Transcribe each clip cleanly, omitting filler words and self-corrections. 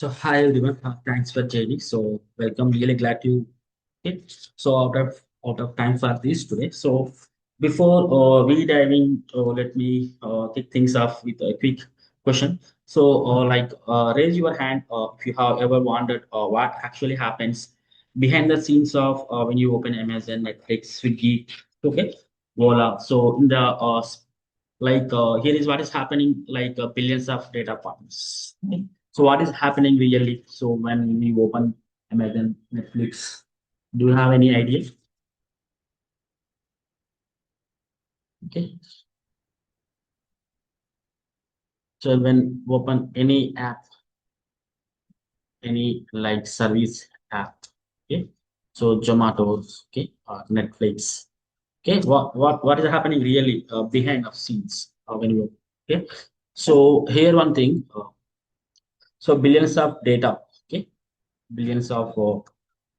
So hi everyone, thanks for joining. So welcome, really glad you. Okay. So out of time for this today. So before we diving, let me kick things off with a quick question. So raise your hand if you have ever wondered what actually happens behind the scenes of when you open Amazon, Netflix, Swiggy. Okay, voila. So in the here is what is happening billions of data points. Okay. So what is happening really? So when we open Amazon, Netflix, do you have any idea? Okay. So when open any app, any like service app, okay. So Zomato's, okay, Netflix, okay. What is happening really behind the scenes when you okay? So here one thing. So billions of data, okay, billions of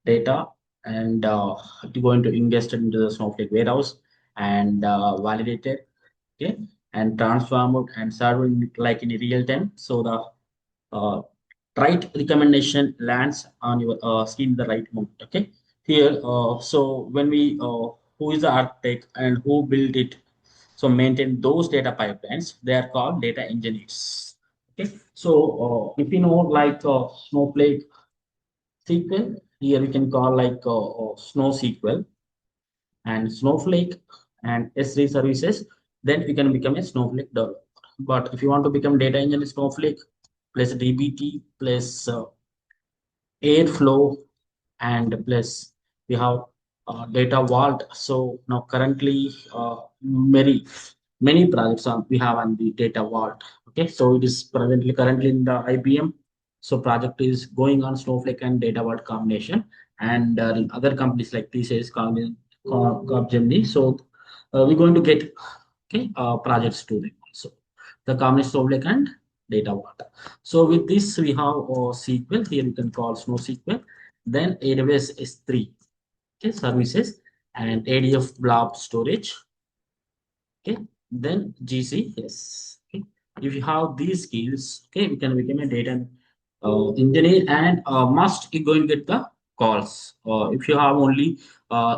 data, and going to ingest it into the Snowflake warehouse and validated, okay, and transformed and served like in real time. So the uh, right recommendation lands on your screen in the right moment. Okay, here. So when we who is the architect and who built it? So maintain those data pipelines. They are called data engineers. Okay, so if you know Snowflake SQL, here we can call Snow SQL and Snowflake and S3 services, then we can become a Snowflake developer. But if you want to become data engineer, Snowflake plus DBT plus Airflow and plus we have data vault. So now currently many projects we have on the data vault. Okay, so it is currently in the IBM. So project is going on Snowflake and data vault combination, and in other companies like TCS, Gemini. So we're going to get okay projects to them also. The combination Snowflake and data vault. So with this we have SQL here. You can call Snow SQL, then AWS S3, okay, services, and ADF blob storage, okay, then GCS. Okay. If you have these skills, okay, we can become a data engineer and must you going to get the calls. If you have only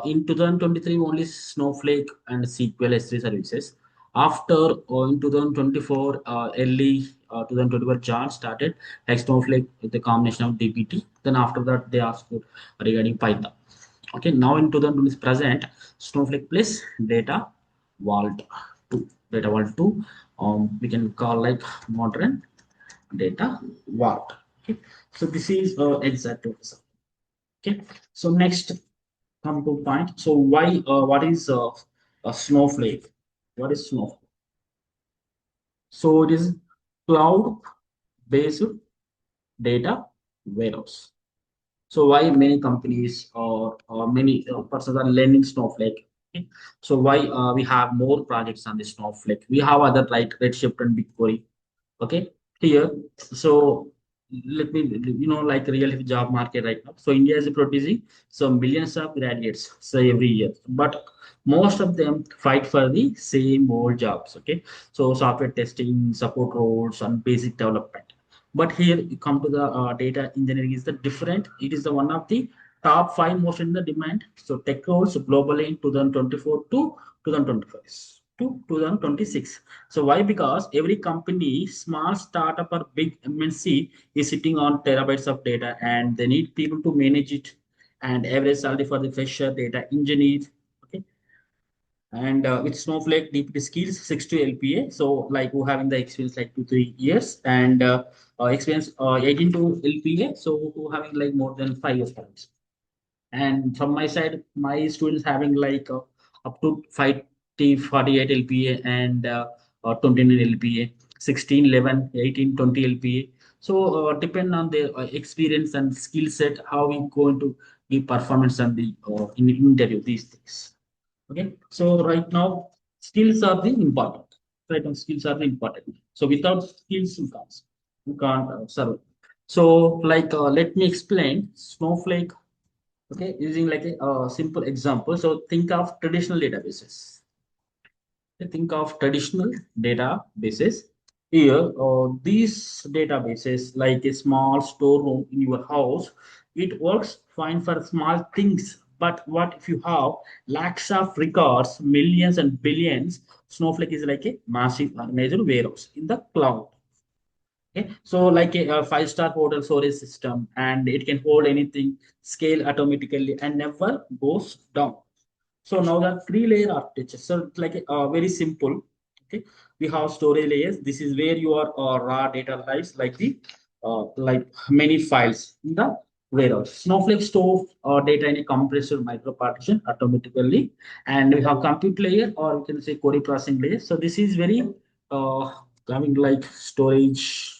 in 2023 only Snowflake and SQL S3 services. After in 2024 early 2024 Jan started like Snowflake with the combination of DBT. Then after that they asked regarding Python. Okay, now in 2020 present Snowflake plus data vault 2, data vault 2, we can call like modern data vault. Okay, so this is exact result. Okay, so next come to point. So why what is a Snowflake? What is Snowflake? So it is cloud based data warehouse. So why many companies or many persons are learning Snowflake? Okay. So why we have more projects on the Snowflake? We have other like Redshift and BigQuery. Okay, here. So let me like real job market right now. So India is producing so millions of graduates so every year, but most of them fight for the same old jobs. Okay, so software testing, support roles, and basic development. But here you come to the data engineering is the different. It is the one of the top five most in the demand. So tech roles globally in 2024 to 2025 to 2026. So why? Because every company, small startup or big MNC, is sitting on terabytes of data, and they need people to manage it. And average salary for the fresher data engineer. Okay, and with Snowflake DBT skills 60 LPA. So like who having the experience like 2 3 years and experience 18 to LPA. So who having like more than 5 years experience. And from my side, my students having up to 48 LPA and 29 LPA, 16, 11, 18, 20 LPA. So depend on their experience and skill set, how we going to give performance on the in the interview these things. Okay, so right now skills are the important. Right now skills are the important. So without skills you can't survive. So let me explain Snowflake. Okay, using like a simple example. So think of traditional databases. Okay, think of traditional databases. Here, these databases, like a small storeroom in your house, it works fine for small things. But what if you have lakhs of records, millions and billions? Snowflake is like a massive major warehouse in the cloud. Okay, so like a five-star hotel storage system, and it can hold anything, scale automatically, and never goes down. So now the three-layer architecture. So it's like very simple. Okay, we have storage layers. This is where your raw data lies, like the like many files in the warehouse. Snowflake store data in a compressed micro partition automatically, and we have compute layer, or you can say query processing layer. So this is very coming like storage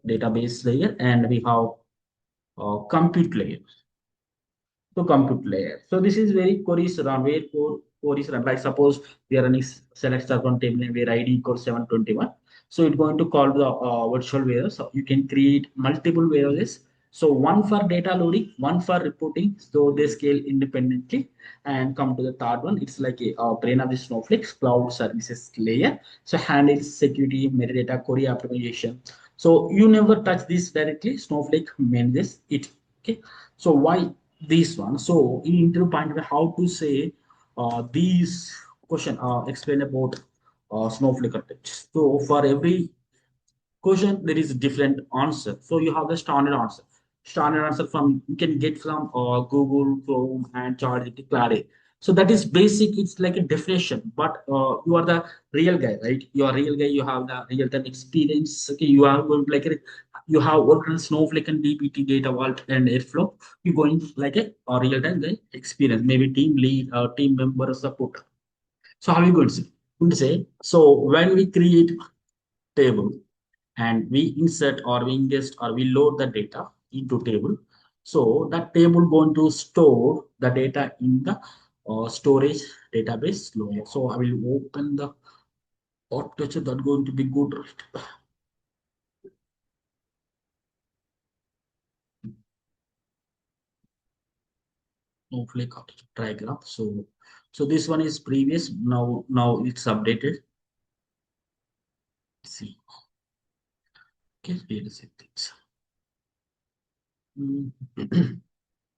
database layer, and we have compute layer to compute layer. So this is very queries run, where queries run. Like suppose we are running select star from table name where ID equals 721. So it's going to call the virtual warehouse. So you can create multiple warehouses. So one for data loading, one for reporting. So they scale independently. And come to the third one, it's like a brain of the Snowflake cloud services layer. So handles security, metadata, query optimization. So you never touch this directly. Snowflake manages it. Okay. So why this one? So in interview point, how to say these question explain about Snowflake architecture. So for every question there is a different answer. So you have the standard answer. Standard answer from you can get from Google, Chrome, and ChatGPT, Clade. So that is basic. It's like a definition, but you are the real guy, right? You are real guy. You have the real time experience. Okay, you are going like you have worked on Snowflake and DBT, Data Vault, and Airflow. You're going like a real time guy experience. Maybe team lead, team member, support. So how are you going to say? Going to say, so when we create table and we insert or we ingest or we load the data into table, so that table going to store the data in the storage database layer. So I will open the architecture that going to be good, right? Snowflake architecture diagram. So this one is previous. Now it's updated. Let's see. Okay, data settings. Mm.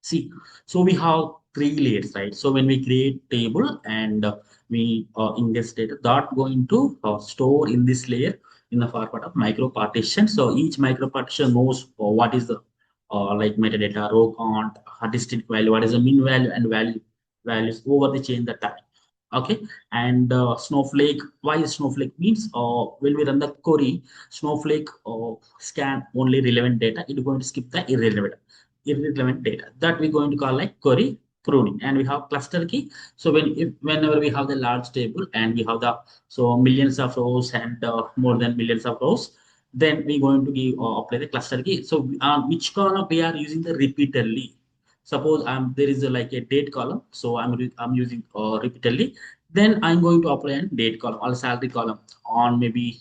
See, so we have three layers, right? So when we create table and we ingest data, that going to store in this layer in the far part of micro partition. So each micro partition knows what is the like metadata, row count, distinct value, what is the mean value and value values over the chain the time. Okay, and Snowflake. Why Snowflake means when we run the query, Snowflake scan only relevant data. It's going to skip the irrelevant data that we're going to call like query pruning. And we have cluster key. So whenever we have the large table and we have the so millions of rows and more than millions of rows, then we're going to give apply the cluster key. So which column we are using the repeatedly. Suppose there is like a date column, so I'm using repeatedly. Then I'm going to apply a date column or salary column on maybe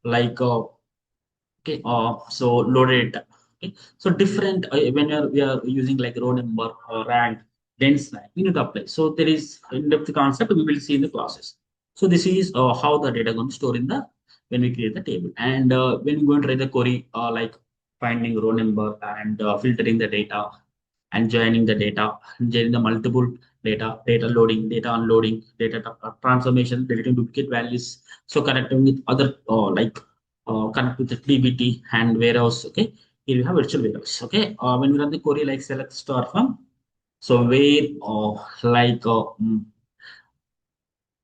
like okay, so loaded data. Okay, so different when we are using like row number, rank, dense rank, we need to apply. So there is in-depth concept we will see in the classes. So this is how the data going to store in the when we create the table, and when we going to write the query like finding row number and filtering the data and joining the data, joining the multiple data loading, data unloading, data transformation, deleting duplicate values. So connecting with other like connect with the DBT and warehouse. Okay, here we have virtual warehouse. Okay, when we run the query like select star from, so where like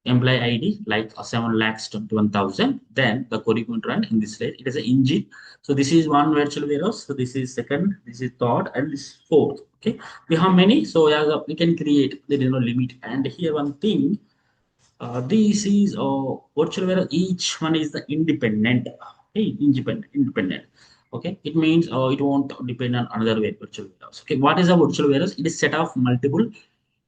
employee ID like 7,21,000. Then the query going to run in this rate. It is an engine. So this is one virtual warehouse. So this is second, this is third, and this is fourth. Okay, we have many. So as we can create, there is no limit. And here one thing, this is virtual warehouse. Each one is the independent. Okay, independent. Okay, it means it won't depend on another virtual warehouse. Okay, what is a virtual warehouse? It is set of multiple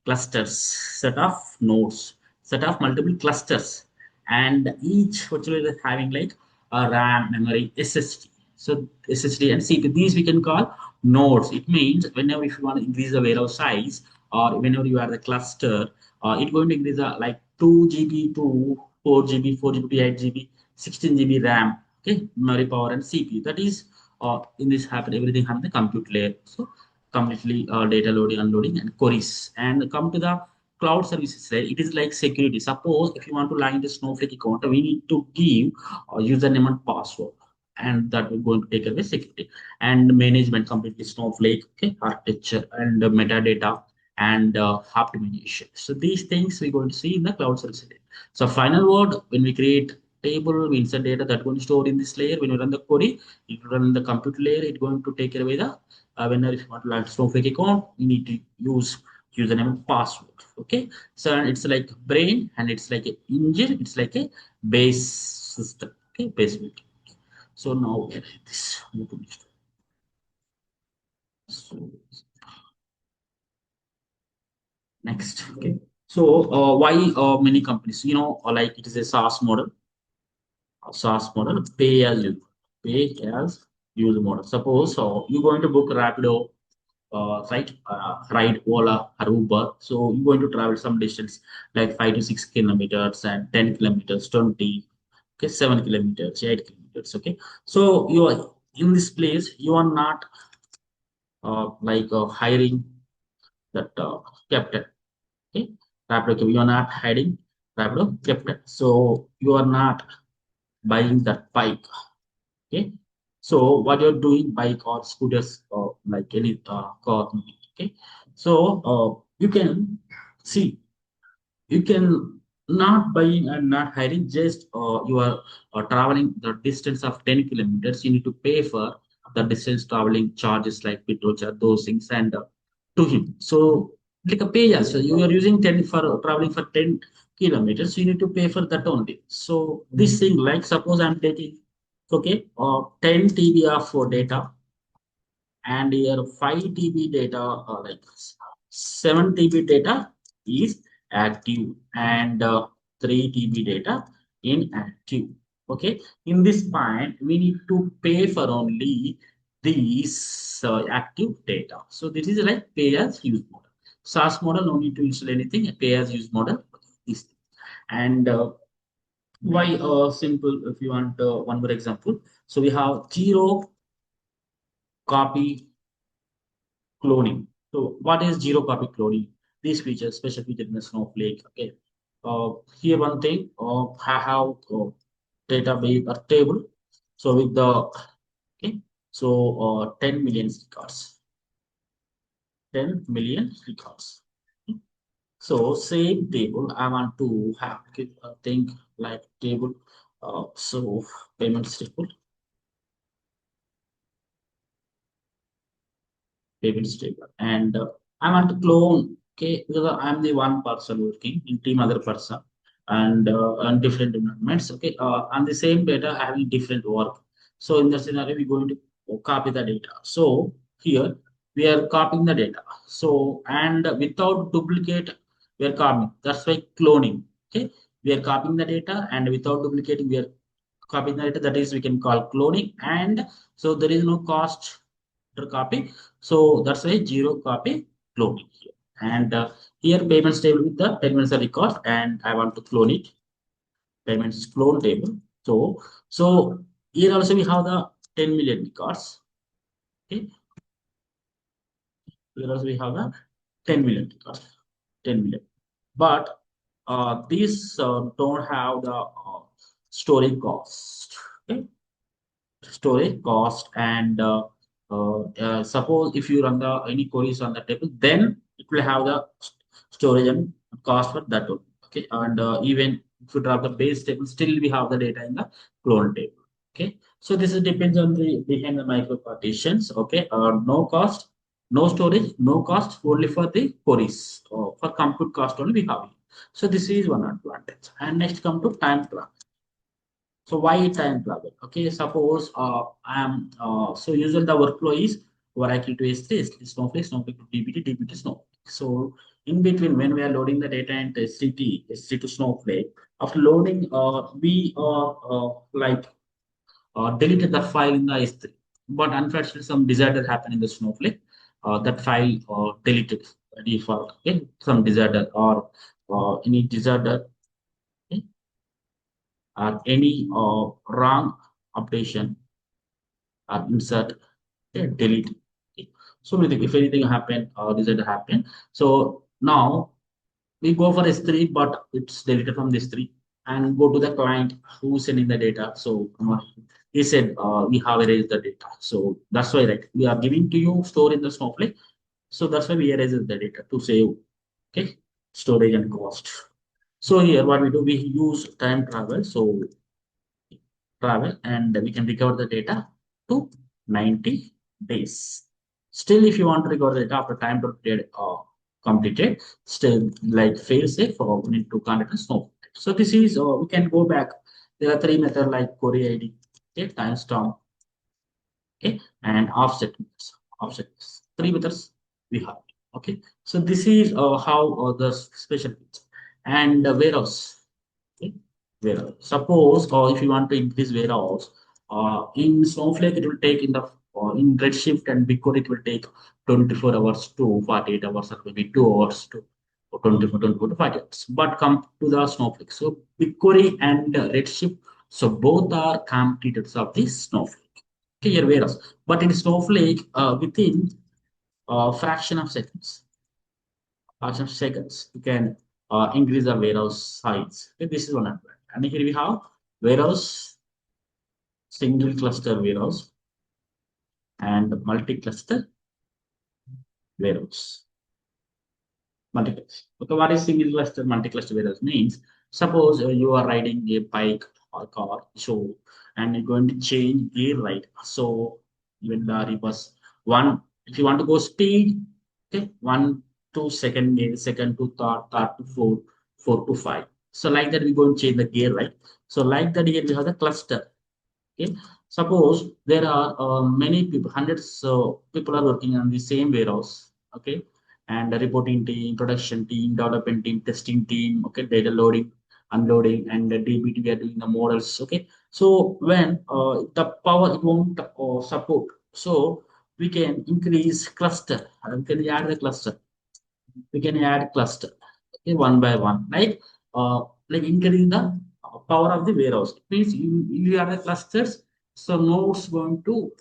clusters, set of nodes, set of multiple clusters, and each virtual is having like a RAM, memory, SSD. So SSD and CPU, these we can call nodes. It means whenever if you want to increase the warehouse size or whenever you are the cluster, it's going to increase like 2 GB to 4 GB, 4 GB to 8 GB. 16 GB RAM, okay, memory power and CPU. That is in this happen everything happen the compute layer. So completely data loading, unloading, and queries. And come to the cloud services layer, it is like security. Suppose if you want to log into Snowflake account, we need to give username and password, and that will going to take away security and management completely Snowflake, okay, architecture and metadata and optimization. So these things we're going to see in the cloud service layer. So final word, when we create table, we insert data that going to store in this layer. When you run the query, if you run the compute layer, it's going to take away the whenever if you want to launch Snowflake account, you need to use username and password. Okay, so it's like brain and it's like a engine, it's like a base system. Okay, base build. So now this. So next, okay. So why many companies? Like it is a SaaS model, pay as use model. Suppose you're going to book Rapido site, ride Ola or Uber. So you're going to travel some distance like 5 to 6 kilometers and 10 kilometers, 20, okay, 7 kilometers, 8 kilometers. Okay, so you are in this place. You are not like hiring that captain. Okay, Rapido, you are not hiding Rapido captain. So you are not buying that bike. Okay, so what you're doing, bike or scooters or like any car. Okay, so you can see, you can not buying and not hiring, just you are traveling the distance of 10 kilometers, you need to pay for the distance traveling charges like petrol charge, those things, and to him. So like a pay as, so you are using 10 for traveling for 10 kilometers, you need to pay for that only. So this thing, like suppose I'm taking, okay, 10 TB of data, and your 5 TB data, like 7 TB data is active, and 3 TB data inactive. Okay, in this point, we need to pay for only these active data. So this is like pay as use model. SaaS model, no need to install anything, a pay as use model. This and why simple? If you want one more example, so we have zero copy cloning. So what is zero copy cloning? These features, special feature in the Snowflake. Okay. Here one thing, I have database or table. So with the, okay, so 10 million records, 10 million records. So same table, I want to have think like table. So payments table, payment stable, and I want to clone, okay, because I'm the one person working in team, other person, and on different environments, okay, on the same data having different work. So in the scenario we're going to copy the data. So here we are copying the data, so and without duplicate we are copying, that's why cloning. Okay, we are copying the data and without duplicating we are copying the data, that is we can call cloning. And so there is no cost per copy. So that's why zero copy cloning here. And here payments table with the payments are records, and I want to clone it. Payments clone table. So here also we have the 10 million records. Okay, here also we have the 10 million records. 10 million. But these don't have the storage cost. Okay, storage cost, and suppose if you run the any queries on the table, then it will have the storage and cost for that one. Okay, and even if you drop the base table, still we have the data in the clone table. Okay, so this is depends on the behind the micro partitions. Okay, no cost, no storage, no cost, only for the queries. For compute cost only we have it. So this is one advantage. And next come to time plan. So why time travel? Okay, suppose I am so usually the workflow is Oracle to S3, Snowflake, Snowflake to DBT, DBT to Snowflake. So in between when we are loading the data into S3 to Snowflake, after loading, we like deleted the file in the S3. But unfortunately, some disaster happened in the Snowflake. That file deleted by default. Okay, some disaster or any disaster. Okay, any wrong updation or insert, okay, delete. Okay. So many things. If anything happen or result happen, so now we go for S3, but it's deleted from the S3 and go to the client who's sending the data. So he said we have erased the data. So that's why, right, we are giving to you store in the Snowflake. So that's why we erase the data to save, okay, storage and cost. So here what we do, we use time travel. So travel and we can recover the data to 90 days. Still, if you want to recover the data after time to period completed, still like fail safe, we need to contact a Snowflake. So this is we can go back. There are three methods like query ID, okay, timestamp, okay, and offset methods. Offset methods. Three methods we have. Okay, so this is how the special feature and warehouse. Okay, warehouse. Suppose if you want to increase warehouse, in Snowflake it will take in the in Redshift and BigQuery it will take 24 hours to 48 hours or maybe 2 hours to 24 to 40 hours. But come to the Snowflake. So BigQuery and Redshift, so both are competitors of this Snowflake. Okay, your warehouse. But in Snowflake, within fraction of seconds, you can increase the warehouse size. Okay, this is one advantage. And here we have warehouse, single cluster warehouse, and multi-cluster warehouse. Multi-cluster. Okay, what is single cluster, multi-cluster warehouse means? Suppose you are riding a bike or car, so and you're going to change gear, right? So even the reverse one, if you want to go speed, okay, 1 to 2 second, second to third, third to fourth, four to five. So like that, we're going to change the gear, right? So like that, here we have the cluster. Okay, suppose there are many people, hundreds people are working on the same warehouse. Okay, and the reporting team, production team, development team, testing team. Okay, data loading, unloading, and the DBT we are doing the models. Okay, so when the power it won't support, so we can increase cluster. We can add the cluster. We can add cluster, okay, one by one, like increasing the power of the warehouse. It means you are the clusters, so nodes going to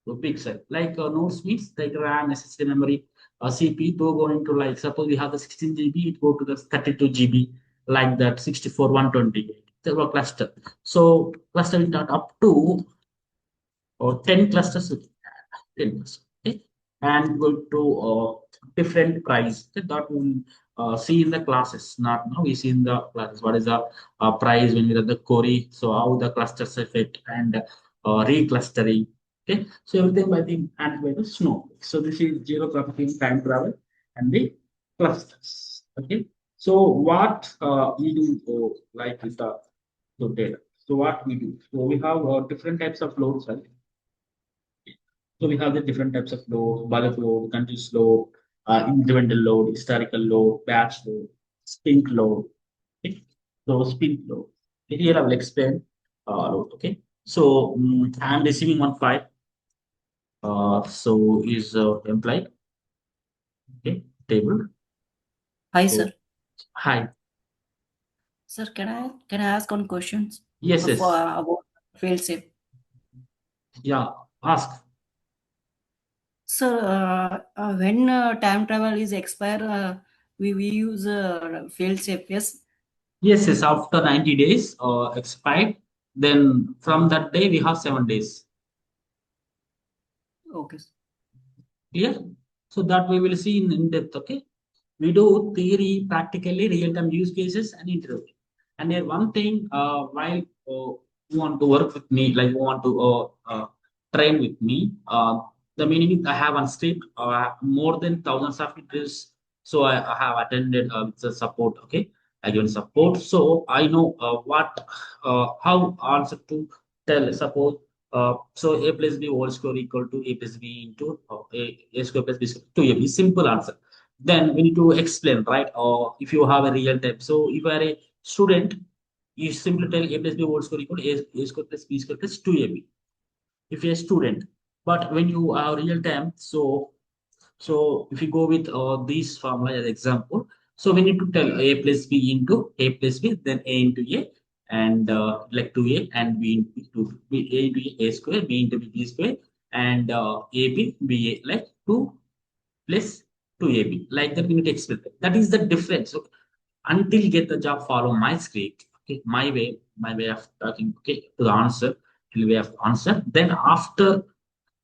pixel. Like nodes means like RAM, SSD memory, CPU, to going to, like suppose we have the 16 GB, it go to the 32 GB, like that 64, 128. There were cluster. So cluster is not up to or 10 clusters with 10 clusters. Okay, and go to different price. Okay, that will see in the classes. Not now we see in the classes what is the price when we have the query. So how the clusters affect and reclustering. Okay, so everything I think and by the Snowflake. So this is zero property time travel and the clusters. Okay, so what we do like with the data. So what we do? So we have different types of loads, right? So we have the different types of load, bulk load, continuous load, incremental load, historical load, batch load, sprint load. Okay? So sprint load. Okay, here I will explain load. Okay. So I'm receiving one file. So is employee. Okay. Table. Hi, So sir. hi. Sir, can I ask one questions Yes. for Yes. about failsafe? Yeah. Ask. Sir, when time travel is expire, we use failsafe. Yes. Yes. Yes. After 90 days expired, then from that day we have 7 days. Okay. Clear? So that we will see in depth. Okay. We do theory, practically, real-time use cases, and interview. And here one thing, while you want to work with me, like you want to train with me, the meaning is I have on script more than thousands of interviews. So I have attended with the support. Okay, I given support, so I know how answer to tell. Suppose so a plus b whole square equal to a plus b into a square plus b square to a b. Simple answer. Then we need to explain, right? Or if you have a real time. So if you are a student, you simply tell a plus b whole square equal a square plus b square plus 2ab. If you're a student, but when you are real time, so if you go with these formula as example, so we need to tell a plus b into a plus b, then a into a, and like 2a and b into b a into a square, b into b square, and ab ba like 2 plus 2ab. Like that we need to explain that. That is the difference. So until you get the job, follow my script, okay, my way of talking, okay, to the answer, till way of answer. Then after,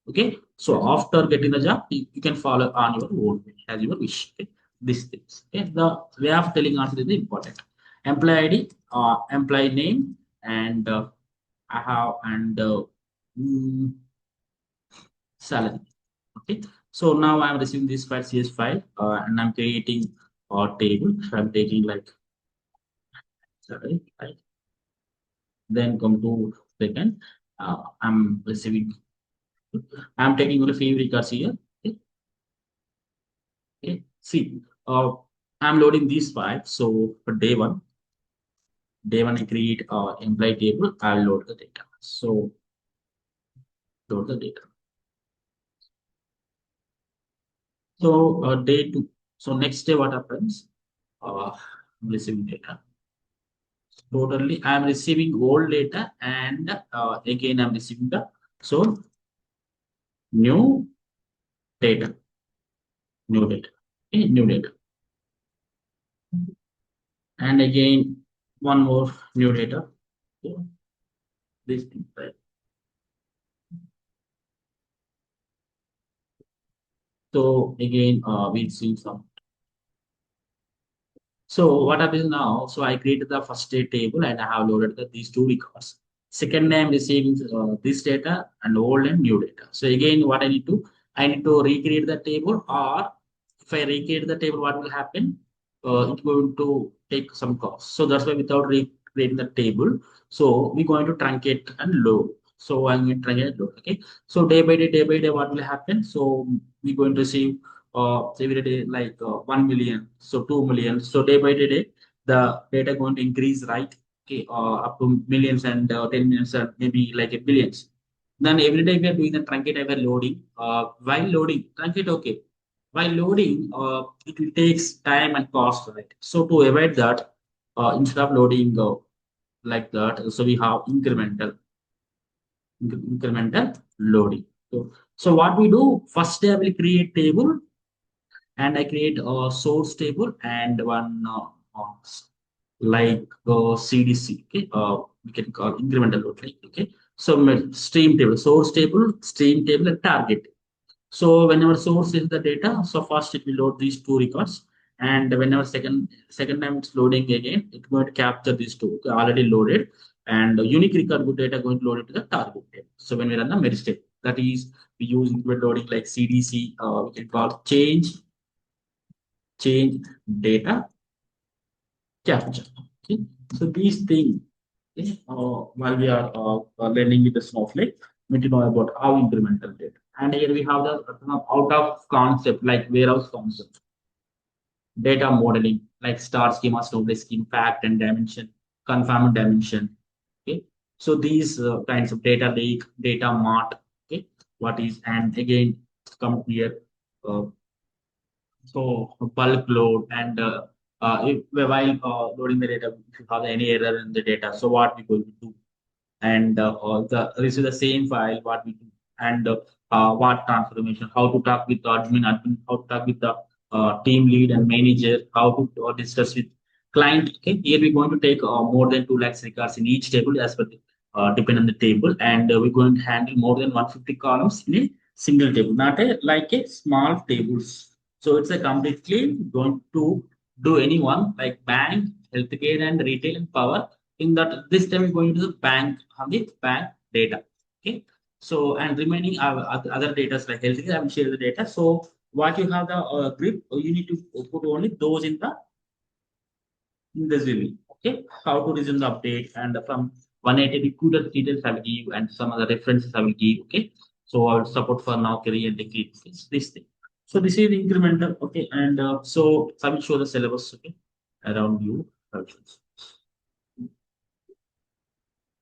okay, so after getting the job, you can follow on your own way, as your wish. Okay, these things. Okay, the way of telling answer is important. Employee ID, employee name, and I have and mm, salary. Okay, so now I'm receiving this file, CS file, and I'm creating a table. So I'm taking like salary, right? Then come to second, I'm receiving. I'm taking only few records here. Okay, okay. See, I'm loading this file. So for day one I create employee table. I'll load the data. So load the data. So day two. So next day what happens? I'm receiving data. Totally, I'm receiving old data, and again I'm receiving the so new data, new data, okay, new data, and again one more new data. So this thing, right? So again, we'll see some. So what happens now? So I created the first day table and I have loaded these two records. Second, I am receiving this data and old and new data. So again, what I need to recreate the table, or if I recreate the table, what will happen? It's going to take some cost. So that's why without recreating the table, so we're going to truncate and load. So I'm going to truncate and load. Okay. So day by day, what will happen? So we're going to receive every day like 1 million, so 2 million. So day by day, the data going to increase, right? Okay, up to millions and 10 millions and maybe like a billions. Then every day we are doing the truncate ever loading. While loading, truncate, okay. While loading, it will takes time and cost, right? So to avoid that, instead of loading like that, so we have incremental loading. So what we do, first day I will create table, and I create a source table and one like CDC. Okay, we can call incremental load, right? Okay, so stream table, source table, stream table, and target. So whenever source is the data, so first it will load these two records, and whenever second time it's loading again, it's going to capture these two already loaded, and unique record good data going to load it to the target table. So when we run the merge step, that is we use incremental loading like CDC. We can call change data capture. Okay, so these things, okay, while we are learning with the Snowflake, we need to know about how incremental data. And here we have the out of concept like warehouse concept, data modeling like star schema, Snowflake scheme, fact and dimension, confirm dimension. Okay, so these kinds of data lake, data mart. Okay, what is, and again come here. So bulk load, and if while loading the data, if you have any error in the data, so what we going to do? And this is the same file what we do, and what transformation, how to talk with the admin, how to talk with the team lead and manager, how to discuss with client. Okay, here we're going to take more than 2 lakhs records in each table as per the depend on the table, and we're going to handle more than 150 columns in a single table, not a like a small tables. So it's a completely going to do anyone like bank, healthcare, and retail and power. In that, this time we're going to the bank on the bank data. Okay. So and remaining other data like healthcare, I will share the data. So what you have the grip, you need to put only those in the resume. Okay. How to resume the update, and from 180 recruiter details I will give, and some other references I will give. Okay. So I will support for now career and degree, this thing. So this is the incremental. Okay. And so I will show the syllabus. Okay. Around you.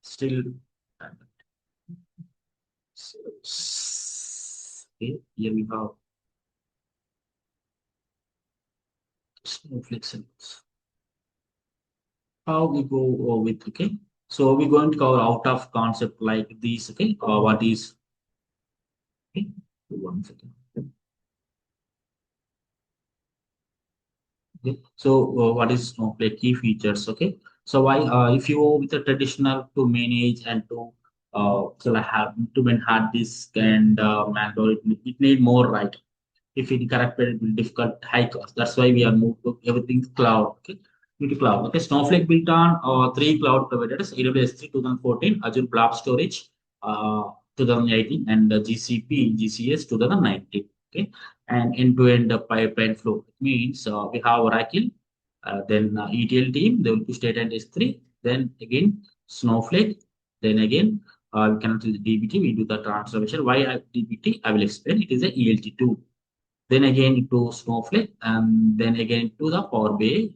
Still. Okay, here we have Snowflake symbols. How we go with, okay? So we're going to cover out of concept like these. Okay, what is okay? 1 second. Okay. So what is Snowflake key features? Okay. So why if you go with a traditional to manage and to so like have to main hard disk and manual, it need more, right? If incorrected, it will be difficult, high cost. That's why we are moved to everything cloud. Okay, into cloud. Okay, Snowflake built on three cloud providers: AWS S3 2014, Azure Blob Storage 2018, and GCP GCS 2019. Okay, and end-to-end pipeline flow. It means we have Oracle, then ETL team. They will push data into S3. Then again Snowflake. Then again we cannot use DBT. We do the transformation. Why DBT? I will explain. It is a ELT2, then again to Snowflake, and then again to the Power BI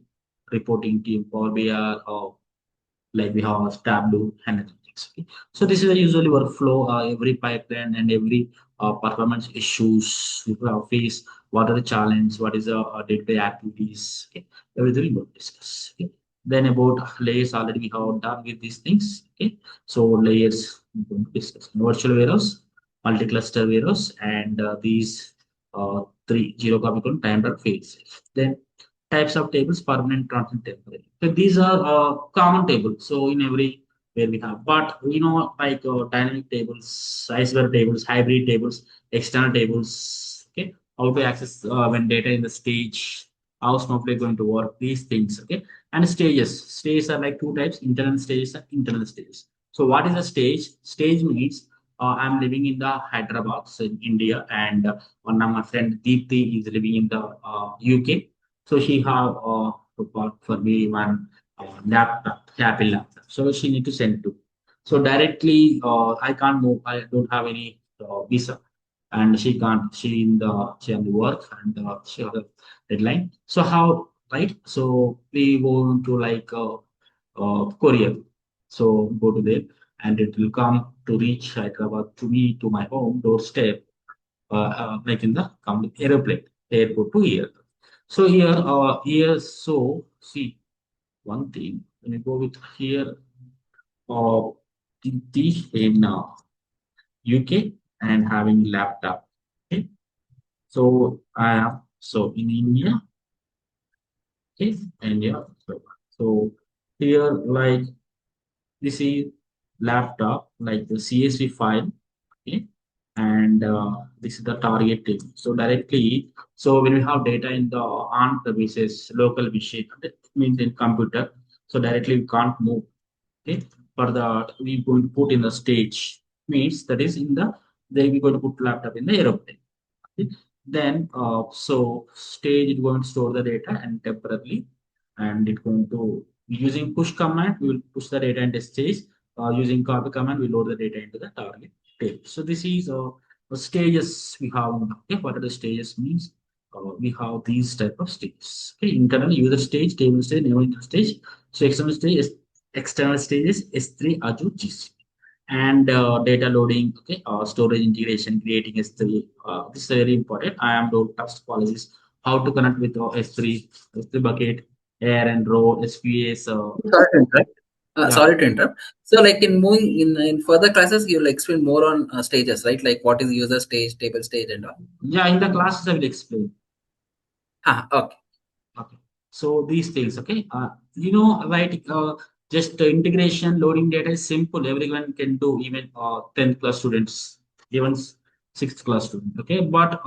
reporting team. Power BI like we have Tableau and analytics. Okay. So this is the usually workflow. Every pipeline and every performance issues we have face. What are the challenge? What is the day-to-day activities? Okay. Everything we will discuss. Okay. Then about layers, already we have done with these things. Okay. So layers we going to discuss. Virtual warehouse, multi-cluster warehouse, and these three zero copy column time phase. Then types of tables, permanent, transient, temporary. So these are common tables. So in every where we have, but like dynamic tables, iceberg tables, hybrid tables, external tables. Okay, how to access when data in the stage, how Snowflake going to work, these things. Okay, and stages. Stages are like two types: internal stages and internal stages. So what is a stage? Stage means I'm living in the Hyderabad, so in India, and one of my friend Deepthi is living in the UK, so she have bought for me one laptop, Apple laptop. So she need to send to. So directly, I can't move. I don't have any visa, and she can't. She on the work, and she has a deadline. So how, right? So we go to like courier. So go to there, and it will come to reach Hyderabad to me to my home doorstep, like in the aeroplane, airport to airport. So so see one thing when you go with here, uh, in UK and having laptop. Okay, so I am so in India, okay, India. So here like this is laptop like the CSV file, okay, and this is the target table. So directly, so when we have data in the on premises local machine, that means in computer, so directly we can't move. Okay, for that we going to put in the stage, means that is in the they we going to put laptop in the aeroplane. Okay. Then so stage is going to store the data and temporarily, and it going to using push command we will push the data into stage. Using copy command we load the data into the target table. So this is the stages we have. Okay, what are the stages means? We have these type of stages. Okay, internal user stage, table stage, name stage. So external stage is external stages S3 Azure GCP, and data loading, okay, storage integration, creating S3. This is very important. I am doing trust policies, how to connect with S3 bucket, air and row, SPAs. Sorry to interrupt. Yeah, Sorry to interrupt. So, like in moving in further classes, you'll explain more on stages, right? Like what is user stage, table stage, and all. yeah. In the classes, I will explain. Okay. Okay. So these things, okay. Right, just integration, loading data is simple. Everyone can do, even 10th class students, even 6th class student. Okay. But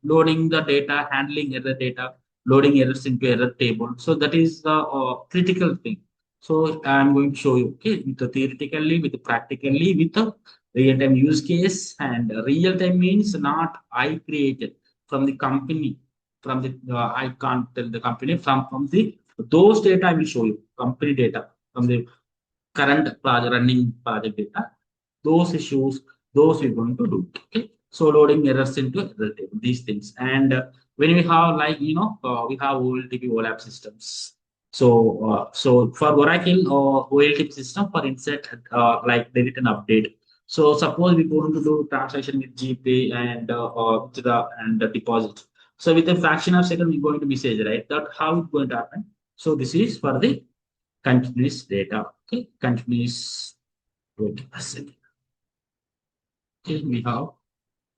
loading the data, handling error data, loading errors into error table. So that is the critical thing. So I'm going to show you, okay, with the theoretically, with the practically, with the real-time use case, and real-time means not I created from the company, from the I can't tell the company, from the those data I will show you company data from the current project running project data. Those issues, those we're going to do. Okay, so loading errors into error table, these things, and when we have like we have OLTP OLAP systems. So for Oracle OLTP system for insert like delete and update. So suppose we're going to do transaction with GPay and the deposit. So with a fraction of second, we're going to message, right? That how it's going to happen. So this is for the continuous data. Okay, continuous. Wait a second. Okay, we have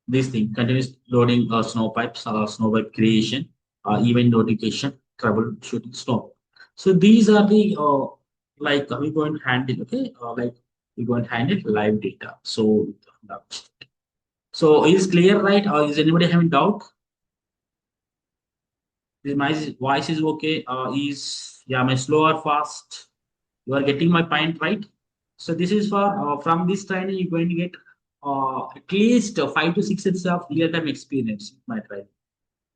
this thing continuous loading snow pipes, snow pipe creation, event notification, troubleshooting snow. So these are the like we're going to handle. Okay, like we're going to handle live data. So is clear, right? Or is anybody having doubt? Is my voice is okay? Is yeah, my slow or fast? You are getting my point, right? So this is for from this training you're going to get at least 5 to 6 years of real-time experience with my training.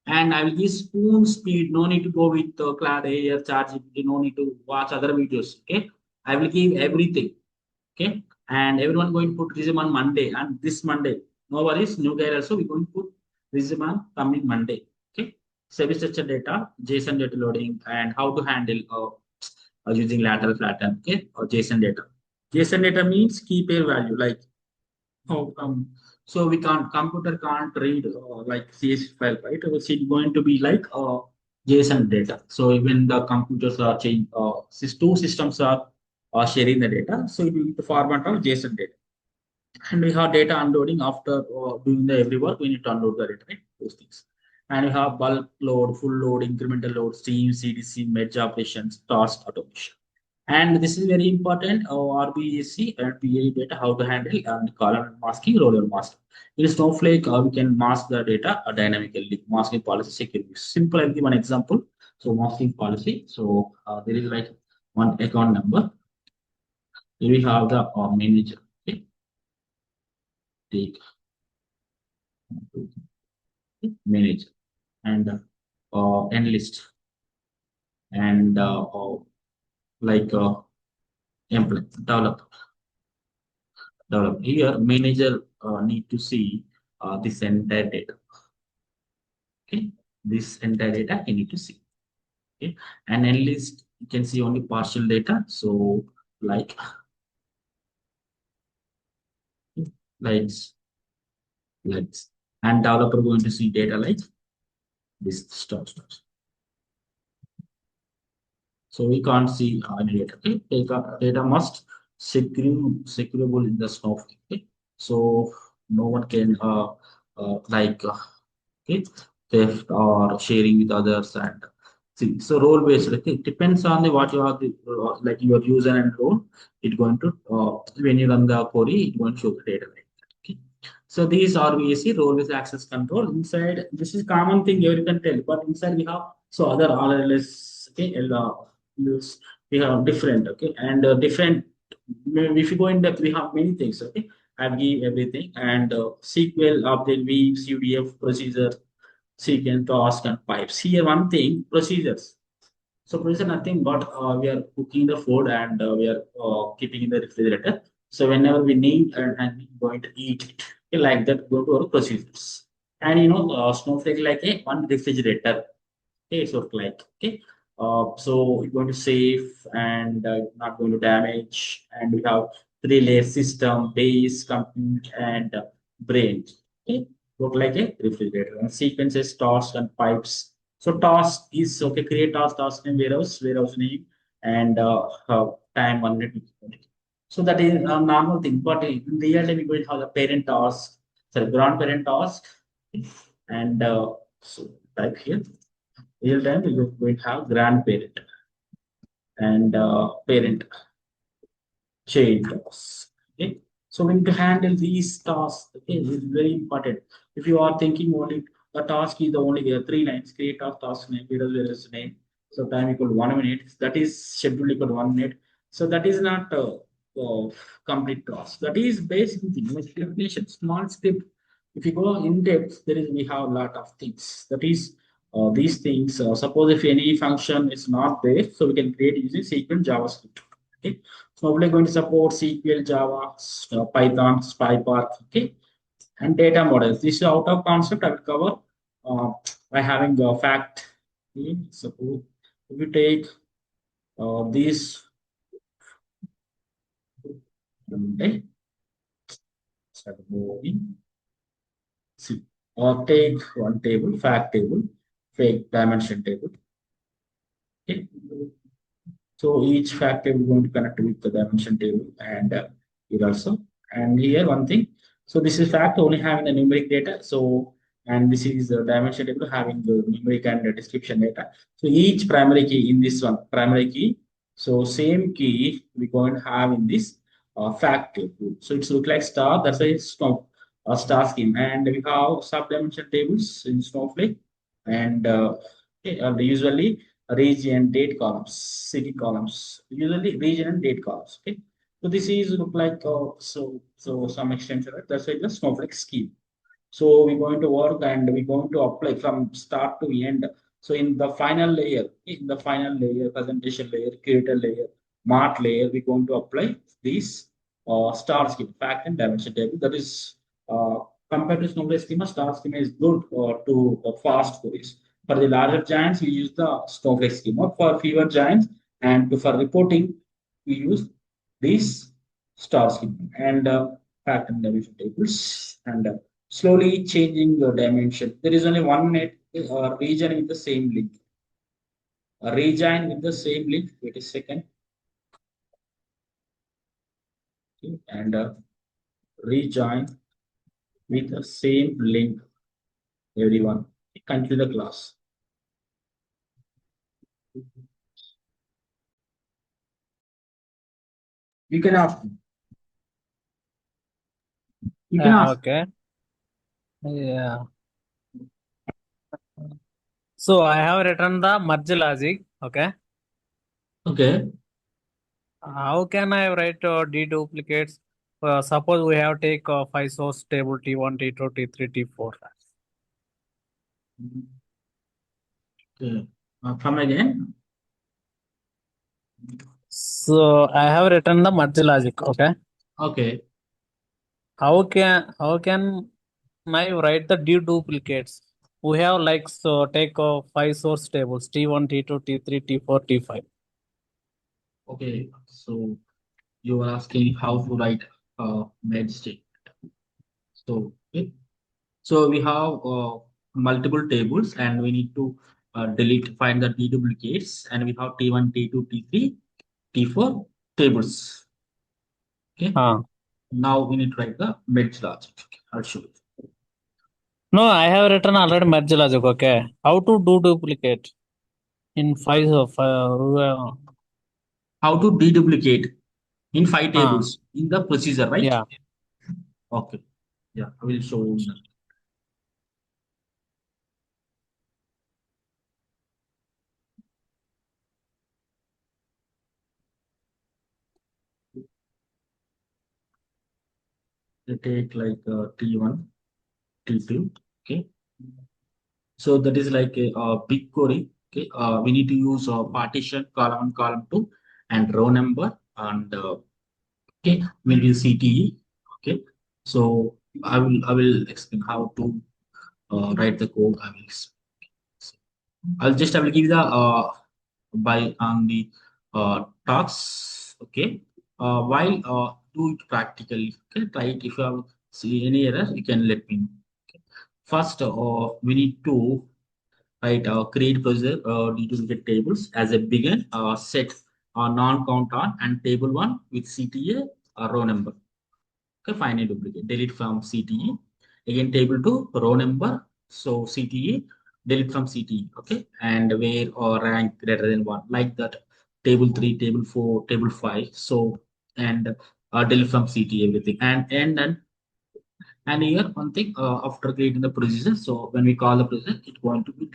And I will give spoon speed. No need to go with Cloud Air, ChatGPT. No need to watch other videos. Okay, I will give everything. Okay, and everyone going to put resume on Monday and this Monday. No worries, new guy also we're going to put resume on coming Monday. Okay, service structure data, JSON data loading, and how to handle using lateral pattern. Okay, or JSON data. JSON data means key pair value like oh, so we can't computer can't read like CSV file, right? It's going to be like JSON data. So even the computers are change, two systems are sharing the data. So it will be the format of JSON data. And we have data unloading after doing the every work. We need to unload the data, right? Those things. And we have bulk load, full load, incremental load, stream, CDC, merge operations, task automation. And this is very important, RBAC and PA data, how to handle and column masking, roller masking. In Snowflake, we can mask the data dynamically, masking policy security. Simple, I'll give one example. So masking policy. So there is like one account number. Here we have the manager. Okay, take manager and analyst and like employee, develop. Here, manager need to see this entire data. Okay, this entire data you need to see. Okay, and analyst you can see only partial data. So like likes likes, and developer going to see data like this stuff. So we can't see any data. Okay, data must secureable in the Snowflake. Okay, so no one can like okay, theft or sharing with others and see. So role based, okay, it depends on the what you are the like your user and role. It going to when you run the query, it going to show the data like that. Okay. So these are VAC role based access control inside. This is common thing everyone can tell, but inside we have so other RLS. Okay, we have different. Okay, and different. If you go in depth, we have many things. Okay, I've give everything and SQL, update, weave, CDF, procedure, sequence, task, and pipes. Here, one thing, procedures. So, procedure nothing but we are cooking the food and we are keeping in the refrigerator. So, whenever we need and we're going to eat it, okay, like that, go to our procedures. And Snowflake like a one refrigerator. Okay, so like okay, so you're going to save and not going to damage, and we have three-layer system, base, compute, and brain. Okay, look like a refrigerator. And sequences, tasks, and pipes. So task is okay. Create task name, warehouse name, and time 1 minute. So that is a normal thing. But in real time, we're going to have the parent task, sorry, grandparent task, and so type here real time we are going to have grandparent and parent chain tasks. Okay, so we need to handle these tasks. Okay, this is very important. If you are thinking only the task is the only there 3 lines: create task name, where is name. So time equal 1 minute. That is schedule equal 1 minute. So that is not complete task. That is basic thing. Definition, small script. If you go in depth, there is we have a lot of things. That is these things. Suppose if any function is not there, so we can create using SQL JavaScript. Okay, so we're going to support SQL, Java, Python, PyPark, okay, and data models. This is out of concept. I will cover by having the fact. Okay. Suppose if you take these, okay, start moving. See, or take one table, fact table, fake dimension table. Okay. So each factor we're going to connect with the dimension table and here also. And here one thing. So this is fact only having the numeric data. So and this is the dimension table having the numeric and the description data. So each primary key in this one primary key. So same key we're going to have in this fact table. So it's look like star. That's why it's a star scheme. And we have sub dimension tables in Snowflake. And okay, usually region date columns, city columns, usually region and date columns. Okay, so this is look like so some extension, right? That's why the Snowflake scheme. So we're going to work and we're going to apply from start to end. So in the final layer, presentation layer, creator layer, mart layer, we're going to apply these star scheme, fact and dimension table. That is uh, compared to Snowflake schema, star schema is good to fast queries. For the larger giants, we use the Snowflake schema. For fewer giants and for reporting, we use these star schema and fact and dimension tables and slowly changing your dimension. There is only one net region with the same link. A region with the same link. Wait a second. Okay. And rejoin with the same link. Everyone. Continue the class. You can ask. You can ask. Okay. Yeah. So I have written the merge logic. Okay. Okay. How can I write deduplicates? Suppose we have take 5 source table T1, T2, T3, T4. Okay. Come again. So I have written the merge logic. Okay. Okay. How can I write the deduplicates? We have like so take 5 source tables T1, T2, T3, T4, T5. Okay. So you are asking how to write med state. So okay. So we have multiple tables and we need to find the deduplicates and we have T1, T2, T3, T4 tables. Okay. Now we need to write the merge logic. Okay. I'll show you. No, I have written already merge logic. Okay. How to do duplicate in 5 of How to deduplicate in 5 tables in the procedure, right? yeah. Okay. Yeah, I will show you. They take like T1, T2. Okay. So that is like a big query. Okay. We need to use partition column 1, column 2, and row number and okay, we'll use CTE. Okay. So I will explain how to write the code. I will give the by on the talks. Okay. While do it practically. Okay. Try it. If you have see any error, you can let me know. Okay. First, we need to write create procedure duplicate tables as a begin set non-count on and table one with CTA row number. Okay, find a duplicate. Delete from CTE. Again, table 2, row number. So CTE, delete from CTE. Okay, and where or rank greater than 1. Like that. Table 3, table 4, table 5. So, and delete from CTE everything. And here, one thing after creating the procedure. So, when we call the procedure, it's going to be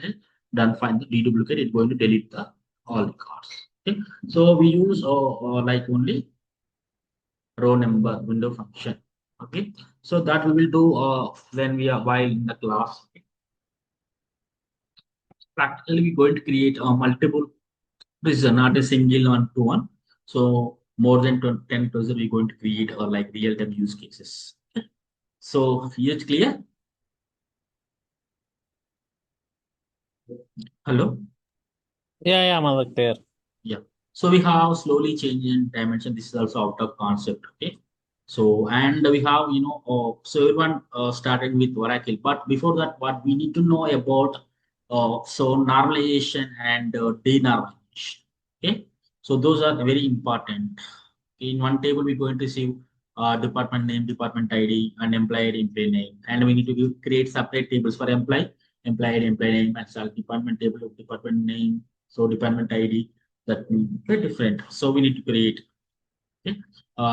done. Find the deduplicate. It's going to delete the all records. Okay, so we use like only row number window function. Okay, so that we will do when we are while in the class. Practically we're going to create multiple procedure, not a single one to one. So more than 10 procedure we're going to create like real-time use cases. Okay. So here it's clear. Hello. Yeah, Madhu, clear. Yeah. So we have slowly changing dimension. This is also out of concept. Okay. So and we have so everyone started with Oracle, but before that, what we need to know about so normalization and denormalization. Okay. So those are very important. In one table, we're going to see department name, department ID, and employee ID, employee name. And we need to create separate tables for employee ID, employee name, and self department table of department name. So department ID, that very different. So we need to create. Okay.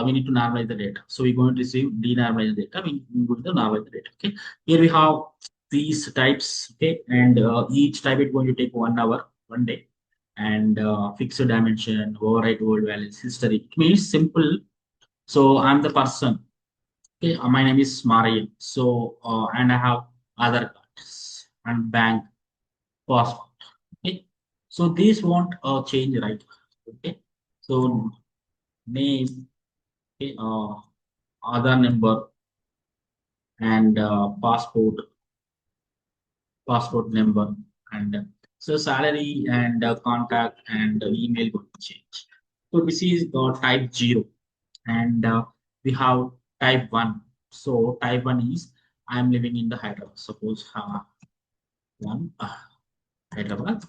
We need to normalize the data. So we're going to see denormalize the data. We're going to normalize the data. Okay. Here we have these types. Okay. And each type is going to take 1 hour, 1 day. And fixed dimension, override world values, history. It means simple. So I'm the person. Okay. My name is Marian. So and I have other cards and bank passport. Okay. So these won't change, right? Okay. So name, okay, Aadhaar number, and passport number, and so salary and contact and email going to change. So this is type 0, and we have type 1. So type 1 is I'm living in the Hyderabad. Suppose one Hyderabad,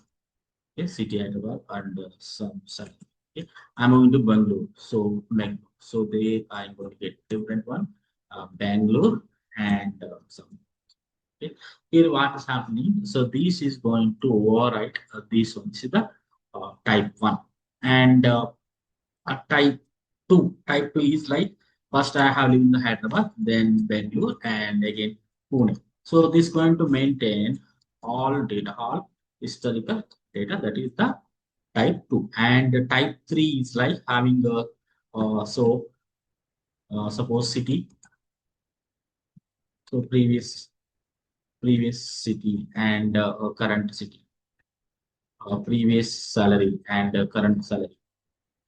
okay, city Hyderabad, and some salary. Okay. I'm moving to Bangalore. So Bangalore. So they I'm going to get different one, Bangalore, and some. Okay. Here what is happening? So this is going to overwrite this one. This is the type 1. And type 2. Type 2 is like first I have lived in the Hyderabad, then Bangalore, and again Pune. So this is going to maintain all data, all historical data. That is the type 2. And the type 3 is like having the suppose city. So previous city and current city, previous salary and current salary.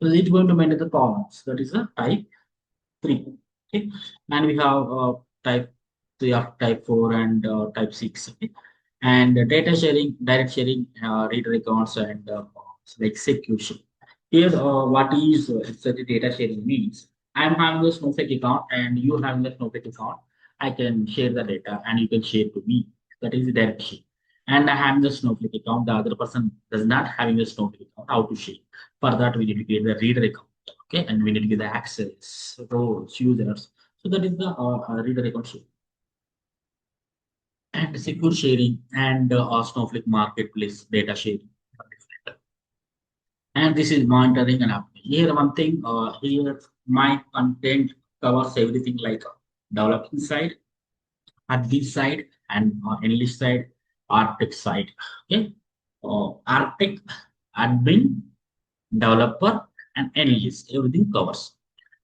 So it's going to maintain the columns. That is a type 3. Okay, and we have type 3 of type 4 and type 6. Okay, and data sharing, direct sharing, reader accounts, and like execution. Here, what is exactly data sharing means? I'm having a Snowflake account and you having a Snowflake account. I can share the data and you can share to me. That is direct share. And I have the Snowflake account. The other person does not having a Snowflake account. How to share? For that, we need to create the reader account. Okay, and we need to give the access, roles, users. So that is the reader account share. And secure sharing and Snowflake marketplace data sharing. And this is monitoring and updating. Here one thing, here my content covers everything like developing side, admin side, and analyst side, architect side. Okay, architect, admin, developer, and analyst, everything covers.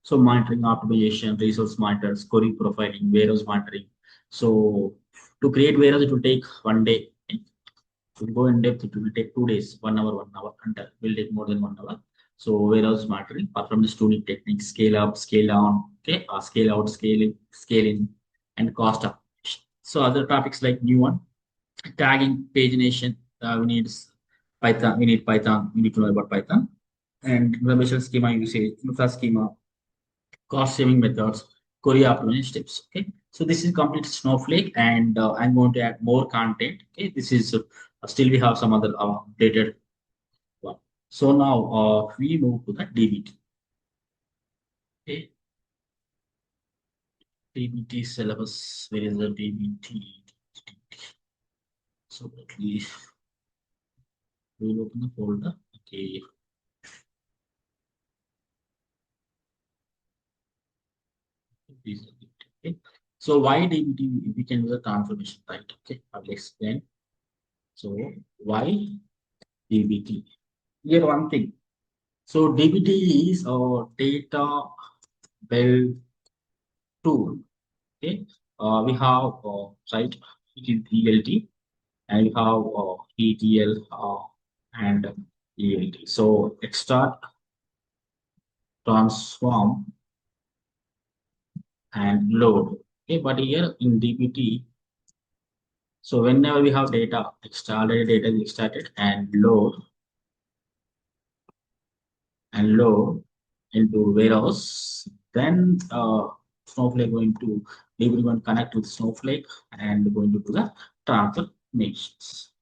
So monitoring, optimization, resource monitors, query profiling, warehouse monitoring. So to create warehouse, it will take 1 day. To go in depth, it will take 2 days, 1 hour, 1 hour, and will take more than 1 hour. So warehouse monitoring, perform the tuning techniques, scale up, scale down, okay, scale out, scaling, and cost optimization. So other topics like new one, tagging, pagination, we need Python, we need to know about Python, and information schema usage, infra schema, cost saving methods, query optimization steps. Okay, so this is complete Snowflake, and I'm going to add more content. Okay, this is still we have some other updated one. So now we move to the DBT. Okay, DBT syllabus. Where is the DBT? So at least we will open the folder. Okay. Okay. So why DBT? We can do the transformation, right? Okay, I will explain. So why DBT? Here one thing. So DBT is a data build tool. Okay, we have right, it is ELT, and we have ETL and ELT. So extract, transform, and load. Okay, but here in DBT, so whenever we have data, already data is extracted and load into warehouse. Then Snowflake going to DBT going to connect with Snowflake and going to do the transformations.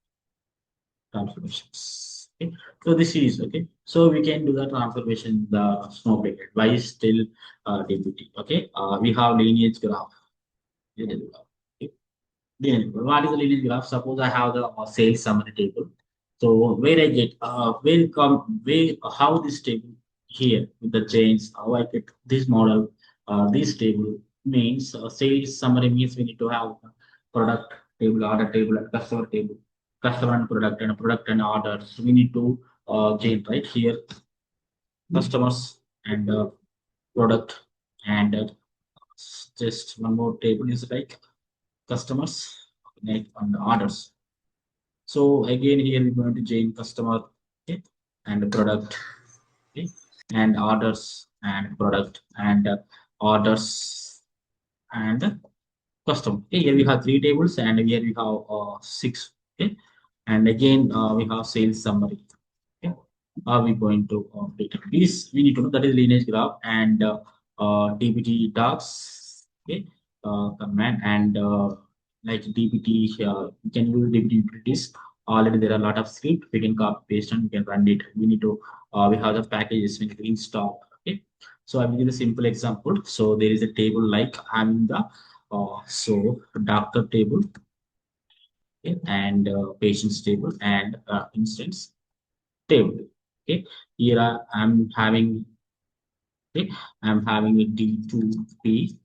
Okay, so this is okay. So we can do the transformation in the Snowflake. Why is still DBT? Okay, we have lineage graph. Lineage graph. Okay. What is the lineage graph? Suppose I have the sales summary table. So where I get where how this table here with the chains, how I get this model, this table means sales summary means we need to have product table, order table, and customer table, customer and product and orders. We need to chain right here customers and product and just one more table is like customers and orders. So again, here we're going to join customer, okay, and product, okay, and orders and product and orders and custom. Okay, here we have three tables and here we have six. Okay, and again we have sales summary. Okay, are we going to data? Please, we need to know that is lineage graph and DBT docs. Okay, command and like DBT. You can use DBT utilities. Already there are a lot of script. We can copy paste and we can run it. We need to we have the packages we need to install. Okay, so I will give a simple example. So there is a table like I'm in the so doctor table, okay, and patients table and instance table. Okay, here I'm having, okay, I'm having a D2P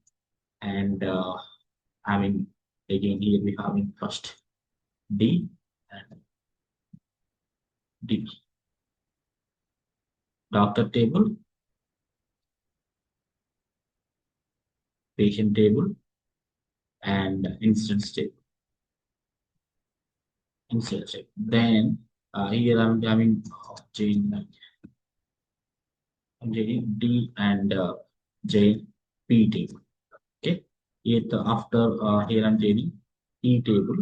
and having again here we having first D and D doctor table, patient table, and instance table. Instance table. Then here I'm having chain D and J P table. Okay, here after here I'm chaining P table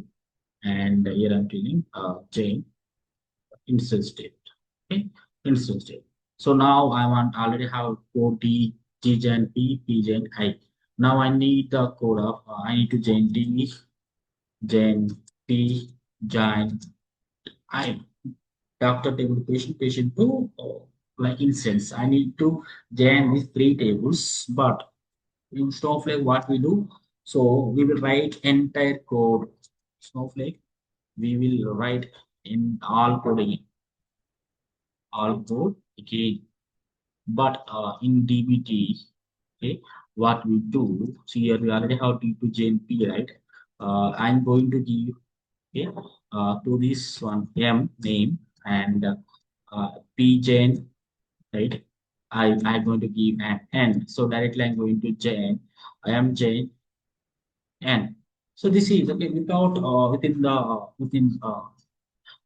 and here I'm chaining J instance table. Okay, instance table. So now I want already have code D, G gen P, P gen I. Now I need the code of I need to gen D, gen P, gen I. Doctor table, patient to like instance. I need to gen these three tables, but in Snowflake, what we do? So we will write entire code. Snowflake, we will write in all code again, all code again. But in DBT, okay, what we do? See here, we already have T2 JNP, right? I'm going to give, okay, to this one M name and PGen, right? I'm going to give an N. So directly I'm going to Jen, I am Jen N. So this is okay without within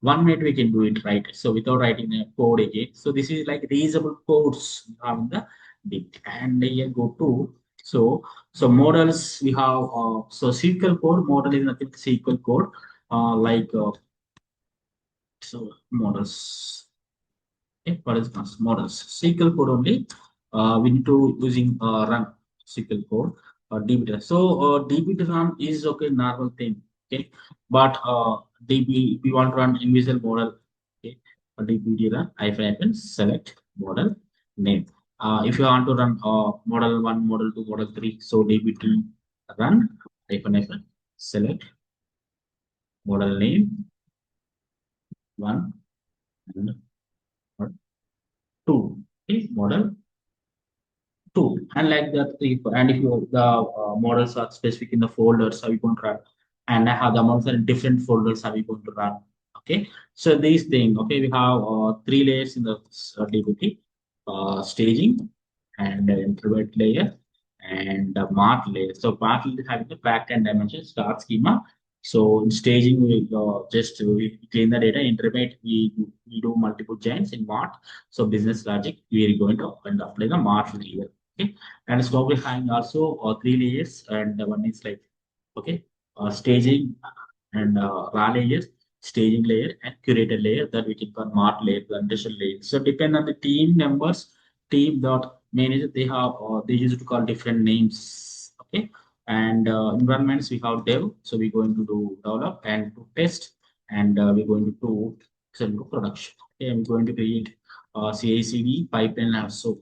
1 minute we can do it right. So without writing a code again. So this is like reusable codes on the bit. And here go to so models we have so SQL code model is nothing but SQL code like so models. Okay, what is this? Models SQL code only. We need to using run SQL code DB. So DB run is okay normal thing. Okay, but DB if you want to run invisible model, okay, DB run hyphen select model name. If you want to run model 1, model 2, model 3, so DBT run hyphen select model name 1 and 2. Okay, model 2 and like that 3 and if you the models are specific in the folders how you going to run and I have the models are in different folders how you going to run. Okay, so these things, okay, we have three layers in the DBT, staging and intermediate layer and the math layer. So math layer having the back end dimension start schema. So in staging we just we clean the data. Intermediate we do multiple giants in math. So business logic we are going to and apply the math layer. Okay, and Snowflake having also three layers and one is like okay staging and raw layers, staging layer and curated layer that we can call mart layer, plantation layer. So depend on the team members, team dot manager they have they used to call different names. Okay, and environments we have dev, so we're going to do develop and to test and we're going to do send to production. Okay, I'm going to create CI/CD pipeline also.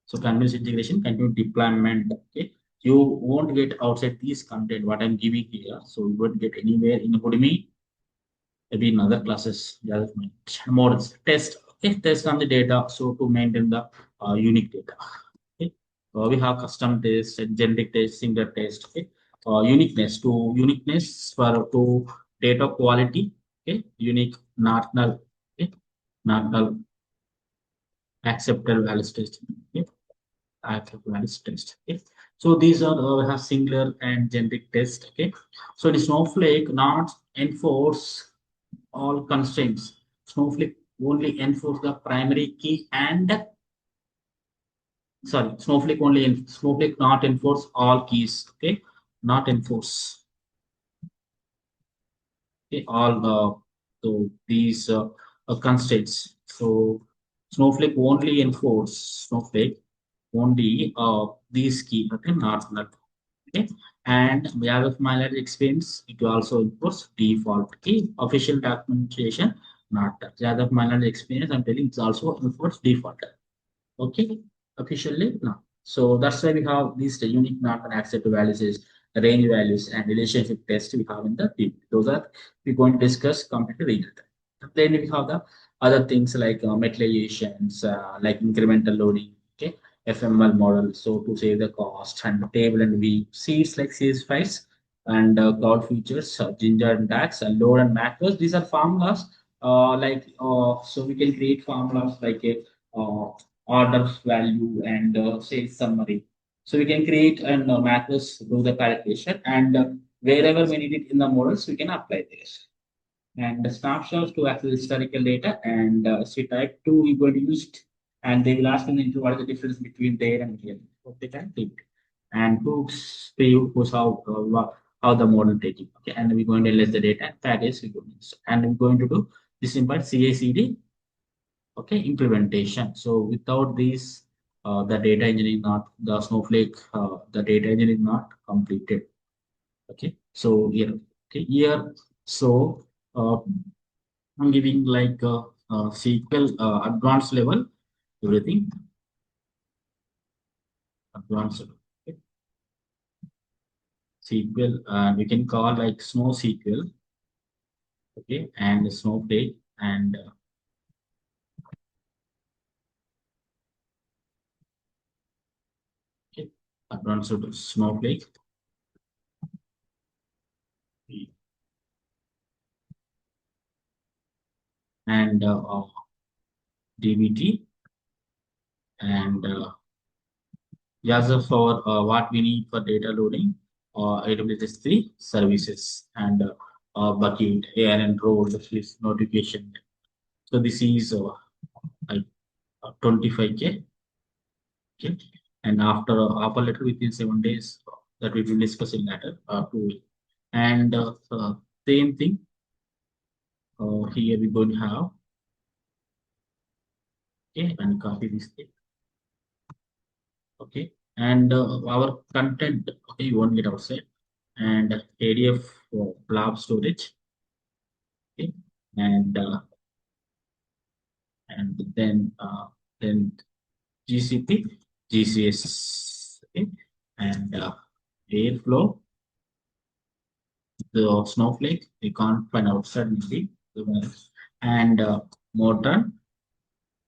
So continuous integration, continuous deployment. Okay, you won't get outside these content what I'm giving here. So you won't get anywhere in Udemy, maybe in other classes. Yeah, models test. Okay, test on the data. So to maintain the unique data. Okay, we have custom test and generic test, single test. Okay, uniqueness for to data quality. Okay, unique, not null. Okay, not null, accepted values test. Okay, accepted values test. Okay, so these are we have singular and generic test. Okay, so the Snowflake not enforce all constraints. Snowflake only enforce the primary key and sorry, Snowflake not enforce all keys. Okay, not enforce okay, all so these constraints. So Snowflake only these key. Okay, not okay. And we have a mileage experience. It will also enforce default key. Official documentation not that. The other mileage experience I'm telling it's also enforce default. Okay, officially no. So that's why we have these unique not and accept values is range values and relationship test we have in the team. Those are we're going to discuss completely real time. Then we have the other things like metalizations, like incremental loading, okay, FML model, so to save the cost, and table and view seeds like CS files and cloud features, Ginger and DAX, and load and macros. These are formulas. So we can create formulas like a order value and sales summary. So we can create and macros do the calculation and wherever we need it in the models, we can apply this. And the snapshots to access historical data and see type 2 we going to use it and they will ask them into what is the difference between there and here. So they can take and hooks preview who's how the model taking. Okay, and we're going to list the data and package we're going to use. And we're going to do this simple CI/CD okay implementation. So without these the data engineering not the Snowflake the data engineering not completed. Okay, so here okay here so I'm giving like SQL advanced level everything advanced okay. SQL we can call like Snow SQL okay and Snowflake and okay advanced Snowflake and DBT and Azure for what we need for data loading, AWS S3 services and bucket, ARN role, list notification. So this is like 25K. Okay. And after offer letter within 7 days, that we will discuss in later 2 weeks. And same thing here we're going to have okay and copy this thing. Okay, and our content okay you won't get outside and ADF blob storage okay and then GCP GCS okay and Airflow the Snowflake we can't find outside maybe and modern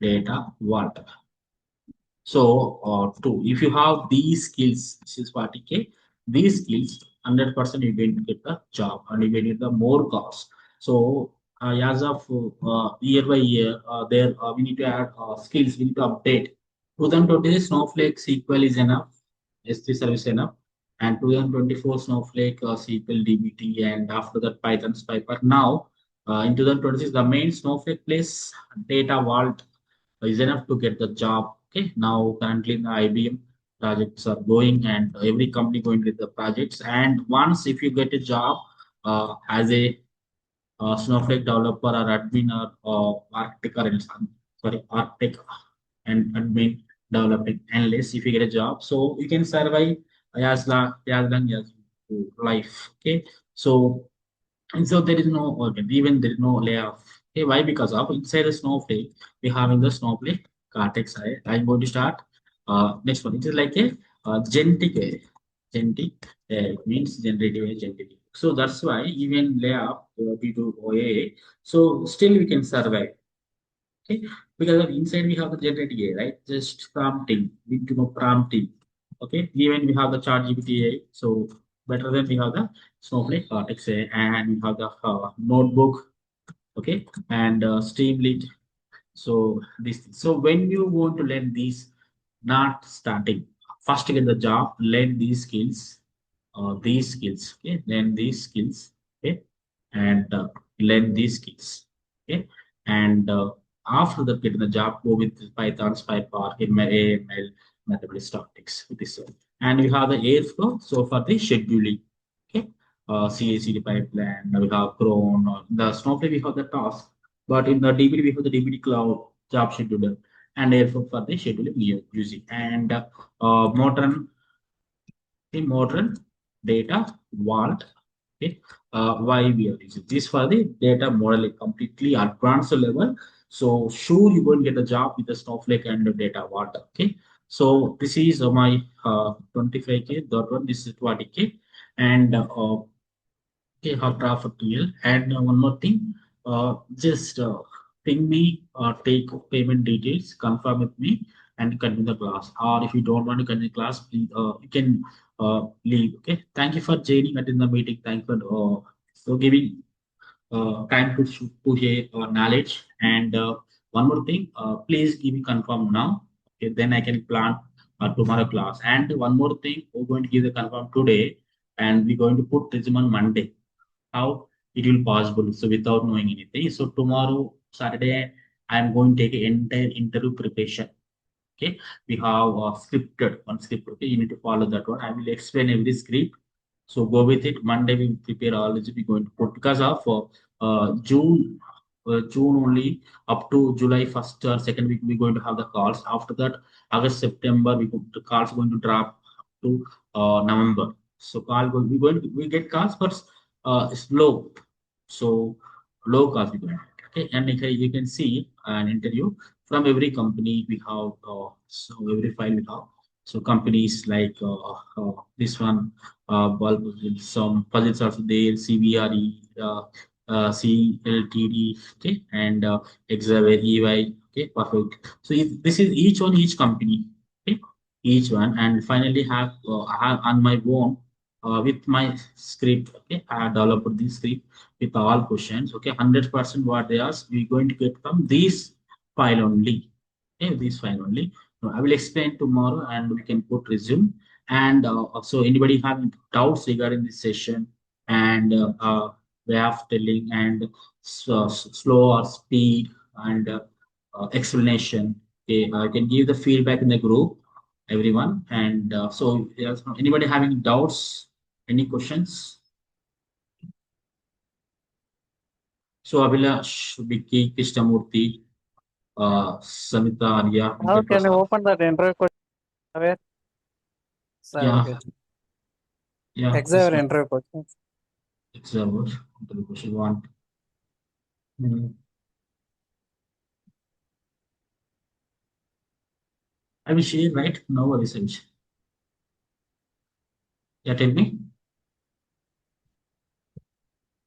data vault. So, two, if you have these skills, this is 40K, these skills, 100% you're going to get the job and you're going to get the more cost. So, as of year by year, there we need to add skills, we need to update. 2020 Snowflake SQL is enough, S3 service enough, and 2024 Snowflake SQL DBT, and after that Python Piper. Now, in 2026, the main Snowflake place data vault is enough to get the job. Okay, now currently the IBM projects are going, and every company going with the projects. And once if you get a job as a Snowflake developer or admin or architect or sorry architect and admin developing analyst, if you get a job, so you can survive as long as life. Okay, so and so there is no okay, even there is no layoff Okay, why? Because of inside the Snowflake, we have in the Snowflake Cortex. I'm going to start. Next one. It is like a genetic AI. Genetic AI means generative AI, genetic. So that's why even layoff due to OA, so still we can survive. Okay, because of inside we have the generative AI, right? Just prompting, we do no prompting. Okay, even we have the chat GPT AI, so better than we have the Snowflake Cortex AI, and we have the notebook, okay, and Streamlit. So this, so when you want to learn these, not starting, first get the job, learn these skills, okay, learn these skills, okay, and learn these skills, okay, and after that get the job, go with Python, PyPark, AML, mathematics, statistics, this one. And we have the Airflow, so for the scheduling, okay, CI/CD pipeline, we have Cron, the Snowflake we have the task, but in the DBT we have the DBT Cloud job scheduler, and Airflow for the scheduling we are using, and modern data vault. Okay, why we are using this for the data modeling completely advanced level. So sure you going to get a job with the Snowflake and the data vault. Okay, so this is my 25K. That one, this is 20K, and okay, hot traffic TL. And one more thing, just ping me or take payment details, confirm with me, and continue the class. Or if you don't want to continue the class, please, you can leave. Okay. Thank you for joining at in the meeting. Thank you for giving time to share knowledge. And one more thing, please give me confirm now. Okay, then I can plan tomorrow class. And one more thing, we're going to give the confirm today, and we're going to put resume on Monday, how it will possible, so without knowing anything. So tomorrow Saturday I'm going to take an entire interview preparation. Okay, we have scripted one script. Okay, you need to follow that one. I will explain every script, so go with it. Monday we prepare all this. We're going to put because of June only up to July 1st or second week we're going to have the calls. After that, August, September, the calls going to drop to November. So we get calls, but it's low. So low calls we going to get. Okay, and you can see an interview from every company we have. So every file we have. So companies like this one, bulb, some projects are there, CBRE, CLTD, okay, and Exaver, EY, okay, perfect. So this is each company, okay, each one, and finally I have on my own with my script, okay, I have developed this script with all questions, okay, 100% what they ask, we're going to get from this file only, okay, this file only. I will explain tomorrow, and we can put resume. And so anybody having doubts regarding this session, and way of telling, and slow or speed, and explanation, okay, I can give the feedback in the group, everyone. And so yes, anybody having doubts, any questions? So Abhilash, Vicky, Krishnamurthy, Samita, Arya, How Venkat can you Prasad. open that interview question? Where? So I will Yeah, get yeah, this Exaver one. interview questions. Example, the question one. Hmm. I will share, right? No worries, Avish. Yeah, tell me.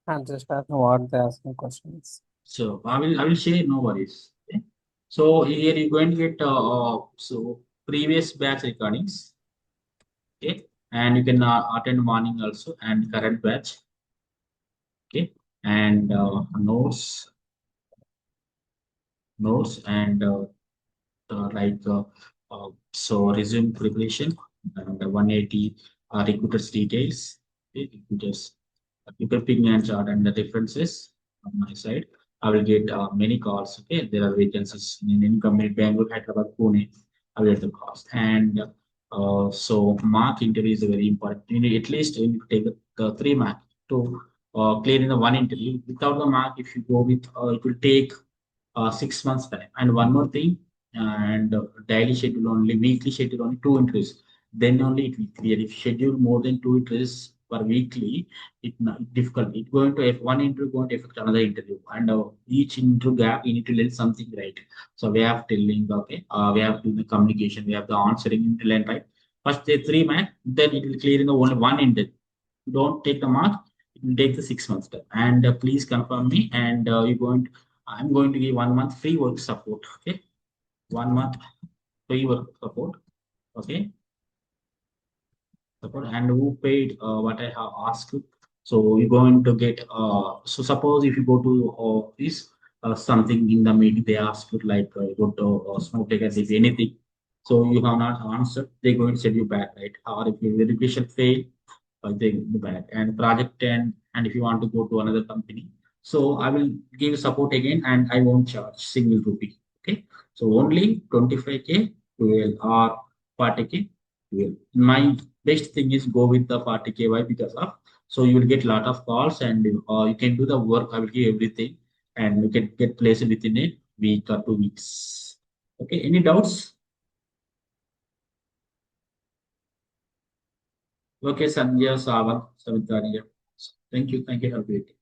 I'm just asking what they asking questions. So I will share, no worries. Okay. So here you're going to get so previous batch recordings, okay, and you can attend morning also and current batch, okay, and notes and like so resume preparation and 180 recruiters details, okay, recruiters ping and chart and the differences on my side. I will get many calls. Okay, there are vacancies in any company, Bangalore, Hyderabad, Pune. I will get the calls. And so mark interview is very important. You need at least you need to take the 3 mark to clear in the one interview. Without the mark, if you go with, it will take 6 months time. And one more thing, and daily schedule only, weekly schedule only 2 interviews. Then only it will clear. If schedule more than 2 interviews per weekly, it's difficult. It's going to, if one interview going to affect another interview, and each interview gap, you need to learn something, right? So we have telling, okay, we have to do the communication, we have the answering you need to learn, right? First the 3 mark, then it will clear in the only one interview. Don't take the mark, it will take the 6 months time. And please confirm me, and I'm going to give 1 month free work support. Okay, 1 month free work support. Okay, support, and who paid what I have asked. So you're going to get so suppose if you go to this something in the meeting, they ask you like go to Snowflake and if anything, so you have not answered, they're going to send you back, right? Or if your verification fail, they go back. And project 10, and if you want to go to another company, so I will give support again, and I won't charge single rupee. Okay, so only 25K 12 or 40K 12. My best thing is go with the 40K. Why? Because of, so you will get a lot of calls, and you can do the work. I will give everything, and you can get placed within a week or 2 weeks. Okay, any doubts? Okay, Sanjay, Savan, Savitari. Thank you. Thank you. Have a great day.